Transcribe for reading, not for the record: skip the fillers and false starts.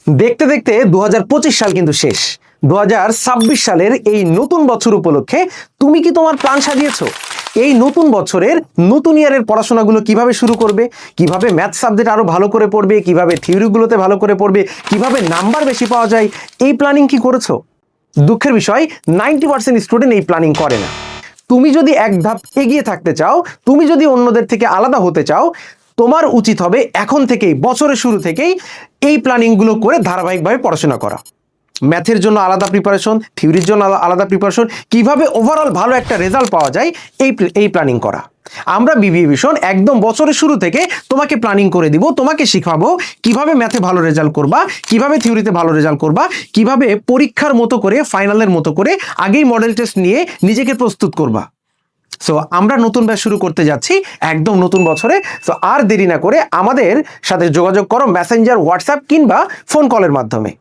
দেখতে দেখতে 2025 সাল কিন্তু শেষ। 2026 সালের এই নতুন বছর উপলক্ষে তুমি কি তোমার প্ল্যান সাজিয়েছো? এই নতুন বছরের নতুন ইয়ারের পড়াশোনাগুলো কিভাবে শুরু করবে, কিভাবে ম্যাথ সাবজেক্ট আরো ভালো করে পড়বে, কিভাবে থিওরিগুলোতে ভালো করে পড়বে, কিভাবে নাম্বার বেশি পাওয়া যায়, এই প্ল্যানিং কি করেছো? দুঃখের বিষয় 90% স্টুডেন্ট এই প্ল্যানিং করে না। তুমি যদি এক ধাপ এগিয়ে থাকতে চাও, তুমি যদি অন্যদের থেকে আলাদা হতে চাও, তোমার উচিত হবে এখন থেকেই, বছরের শুরু থেকেই এই প্ল্যানিংগুলো করে ধারাবাহিকভাবে পড়াশোনা করা। ম্যাথের জন্য আলাদা প্রিপারেশন, থিওরির জন্য আলাদা প্রিপারেশন, কিভাবে ওভারঅল ভালো একটা রেজাল্ট পাওয়া যায় এই প্ল্যানিং করা। আমরা বিবিএ ভিশন একদম বছরের শুরু থেকে তোমাকে প্ল্যানিং করে দিব, তোমাকে শিখাবো কিভাবে ম্যাথে ভালো রেজাল্ট করবা, কিভাবে থিওরিতে ভালো রেজাল্ট করবা, কিভাবে পরীক্ষার মতো করে, ফাইনালের মতো করে আগেই মডেল টেস্ট নিয়ে নিজেকে প্রস্তুত করবা। সো আমরা নতুন ব্যাচ শুরু করতে যাচ্ছি একদম নতুন বছরে। সো আর দেরি না করে আমাদের সাথে যোগাযোগ করো মেসেঞ্জার, হোয়াটসঅ্যাপ কিংবা ফোন কলের মাধ্যমে।